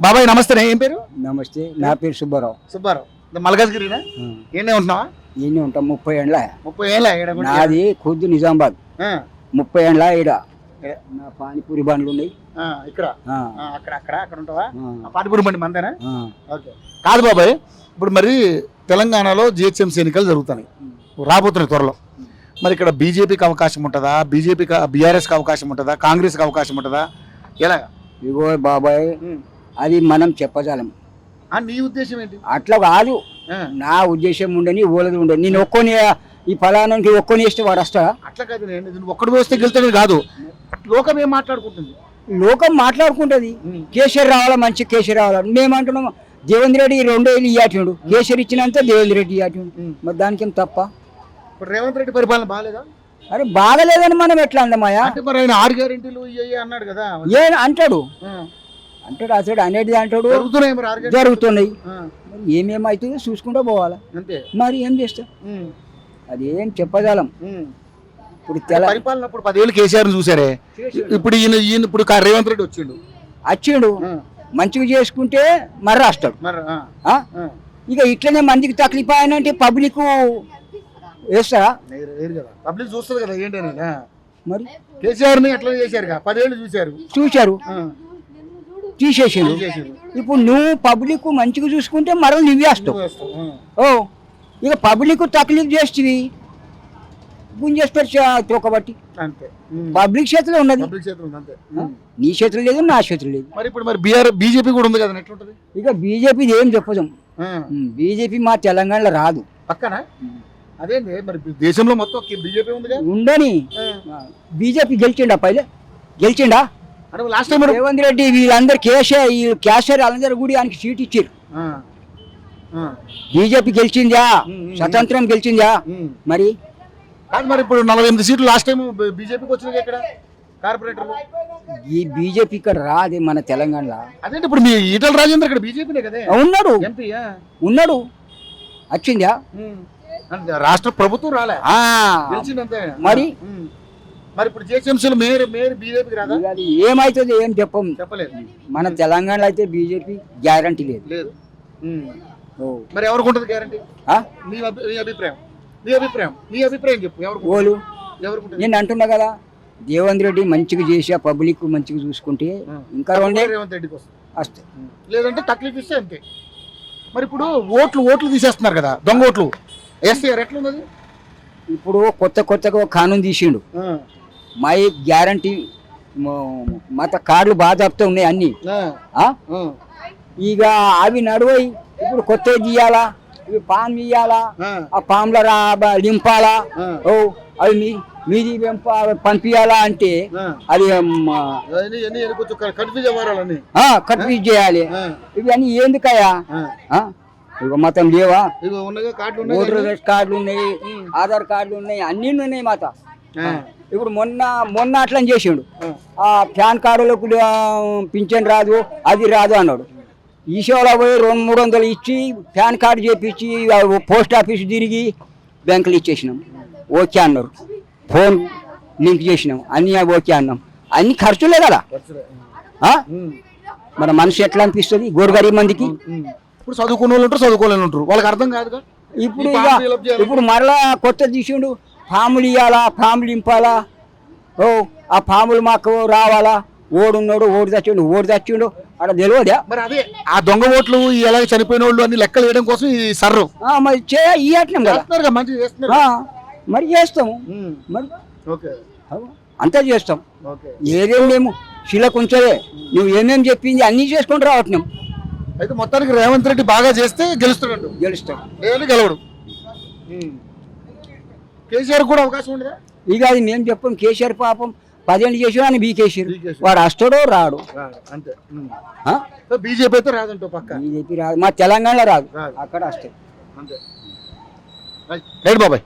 బాబాయ్ నమస్తే, ఏం పేరు? నమస్తే, నా పేరు సుబ్బారావు. సుబ్బారావు మల్కాజ్గిరినా? ఏంటే ఉంటున్నావా? ఈయన ఉంటాం 30 ఏండ్ల. 30 ఏళ్ళ? నాది ఖుద్దు నిజామాబాద్. 30 ఏండ్ల ఈడ నా పానీపూరి బండ్లు ఉన్నాయి ఇక్కడ. అక్కడ ఉంటావా? పానీపూరి బండి మందేనా? ఓకే. కాదు బాబాయ్, ఇప్పుడు మరి తెలంగాణలో జిహెచ్ఎంసీ ఎన్నికలు జరుగుతున్నాయి, రాబోతున్నాయి త్వరలో. మరి ఇక్కడ బీజేపీకి అవకాశం ఉంటుందా, బీఆర్ఎస్కి అవకాశం ఉంటుందా, కాంగ్రెస్కి అవకాశం ఉంటుందా, ఎలాగా? ఇగో బాబాయ్, అది మనం చెప్పజాలం. నీ ఉద్దేశం ఏంటి? అట్లా కాదు, నా ఉద్దేశం ఉండని ఓలది ఉండని. నేను ఒక్కొని ఈ ఫలానానికి ఒక్కొని వేస్తే వాడు వస్తా? అట్లా కాదు, నేను ఒక్కడు వేస్తే గెలుతాడు కాదు, లోకం ఏం మాట్లాడుకుంటుంది? లోకం మాట్లాడుకుంటుంది. కేసీఆర్ రావాలా, మంచి కేసీఆర్ రావాలా. మేమంటున్నాం దేవేంద్ర రెడ్డి 2 ఏళ్ళు ఇయ్యాటిండు, కేసీఆర్ ఇచ్చినంత దేవేంద్ర రెడ్డి ఇయ్యాటిండు. మరి దానికి ఏం తప్ప? ఇప్పుడు రేవంత్ రెడ్డి పరిపాలన బాగాలేదా? అరే బాగలేదని మనం ఎట్లా అందమాయా? మరి ఆయన 6 గ్యారెంటీలు అన్నాడు కదా. అంటాడు అసలు అనేది అంటాడు, జరుగుతున్నాయి. ఏమేమైతుందో చూసుకుంటూ పోవాలా, మరి ఏం చేస్తా? అది ఏం చెప్పజాలం. ఇప్పుడు పరిపాలన 10 ఏళ్ళు కేసీఆర్ చూసారే, ఇప్పుడు ఈయన ఇప్పుడు రేవంత్ రెడ్డి వచ్చిండు మంచిగా చేసుకుంటే మరి రాస్తాడు. ఇక ఇట్లనే మందికి తక్లీఫ్ ఆయనంటే పబ్లిక్ వేస్తారా? పబ్లిక్ చూస్తుంది కదా ఏంటని. మరి కేసీఆర్ ని ఎట్లా చేశారు? 10 ఏళ్ళు చూశారు, తీసేసారు. ఇప్పుడు నువ్వు పబ్లిక్ మంచిగా చూసుకుంటే మరో నువ్వు వేస్తావు. ఇక పబ్లిక్ తక్లీఫ్ చేస్తేవి గుంజేసి తోకబట్టి పబ్లిక్ చేతిలో ఉన్నది. నీ చేతులు లేదు, నా చేతులు లేదు. మరి ఇప్పుడు బీజేపీ కూడా ఉంది కదా, ఎట్లుంటది? ఇక బీజేపీ ఏం చెప్పదాం. బీజేపీ మా తెలంగాణలో రాదు. పక్కన అదేంటి మరి దేశంలో మొత్తం బీజేపీ ఉంది ఉండని. బీజేపీ గెలిచిండా లాస్ట్ టైం రేవంత్ రెడ్డి వీళ్ళందరూ కేసీఆర్ వాళ్ళందరూ కూడా ఆయనకి సీట్ ఇచ్చారు. బీజేపీ గెలిచిందా? స్వతంత్రం గెలిచిందా? మరి ఇప్పుడు 48 సీట్లు లాస్ట్ టైం బీజేపీకి వచ్చింది. ఇక్కడ కార్పొరేటర్ ఈ బీజేపీ ఇక్కడ రాదే మన తెలంగాణలో. అదేంటి ఇప్పుడు మీ ఈటల రాజేందర్ ఇక్కడ బీజేపీనే కదా ఉన్నాడు. వచ్చిందా? రాష్ట్ర ప్రభుత్వం రాలే, మరి ఇప్పుడు జిహెచ్ఎంసీలో మేయర్ బీజేపీకి రాదా? ఏమైతుంది ఏం చెప్పలేదు. మన తెలంగాణలో అయితే బీజేపీ గ్యారంటీ లేదు. మరి ఎవరికి ఉంటుంది గ్యారంటీ? నీ అభిప్రాయం చెప్పు. ఎవరు? నేను అంటున్నా కదా, దేవేంద్ర రెడ్డి మంచిగా చేసి పబ్లిక్ మంచిగా చూసుకుంటే ఇంకా రేవంత్ రెడ్డికి వస్తాయి, లేదంటే తక్లీఫ్ ఇస్తే అంతే. మరి ఇప్పుడు ఓట్లు తీసేస్తున్నారు కదా, దొంగ ఓట్లు. ఎస్ఆర్ ఎట్లున్నది? ఇప్పుడు కొత్తగా కానూన్ తీసిండు. మై గ్యారంటీ మత కార్డులు బాధాపుతా ఉన్నాయి అన్ని. ఇక అవి నడువై ఇప్పుడు కొత్త తీయాలా, ఇవి పాన్ ఇయ్యాలా, ఆ పాన్ల నింపాలా, అవి మీది పంపించాలా అంటే అది కన్ఫ్యూజ్ చేయాలి. ఇవి అన్ని ఎందుకయ్యా? ఇక మతం లేవా? ఓటర్ కార్డులు ఉన్నాయి, ఆధార్ కార్డులు ఉన్నాయి, అన్ని ఉన్నాయి మాత. ఇప్పుడు మొన్న అట్లా చేసిండు. ఆ ప్యాన్ కార్డులకు పింఛన్ రాదు, అది రాదు అన్నాడు. ఈ సేవలో పోయి 200-300 ఇచ్చి ప్యాన్ కార్డు చేపించి పోస్ట్ ఆఫీస్ తిరిగి బ్యాంకులు ఇచ్చేసినాం. ఓకే అన్నారు. ఫోన్ లింక్ చేసినాం, అన్ని ఓకే అన్నాం. అన్ని ఖర్చులే కదా. మన మనసు ఎట్లా అనిపిస్తుంది గోరుగరీబ్ మందికి? ఇప్పుడు చదువుకున్న వాళ్ళు ఉంటారు, చదువుకోలేని ఉంటారు, వాళ్ళకి అర్థం కాదుగా. ఇప్పుడు మరలా కొత్త తీసిండు, ఫాములు ఇవ్వాలా, ఫాములు నింపాలా. ఆ ఫాములు మాకు రావాలా. ఓడున్నాడు, ఓడి చచ్చిండు అక్కడ తెలియదా? మరి అదే ఆ దొంగ ఓట్లు ఎలా చనిపోయిన వాళ్ళు అన్ని లెక్కలు వేయడం కోసం ఈ సర్రు మరి ఇవ్వట్లేం కదా. మరి చేస్తాము, మరి అంతా చేస్తాం. ఏదేం లేము శిలకుంచలే. నువ్వు ఏమేమి చెప్పింది అన్ని చేసుకుంటూ రావట్లేం. అయితే మొత్తానికి రేవంత్ రెడ్డి బాగా చేస్తే గెలుస్తాడు. గెలవడు. కేసీఆర్ కూడా అవకాశం ఉండదా? ఇక అది మేము చెప్పాం. కేసీఆర్ పాపం 10 ఏళ్ళు చేసి అని బీకేసారు. వాడు వస్తాడో రాడు అంతే. బీజేపీ అయితే రాదంటూ పక్క. బీజేపీ రాదు, మా తెలంగాణలో రాదు, అక్కడ వస్తాయి. రైట్ బాబాయ్.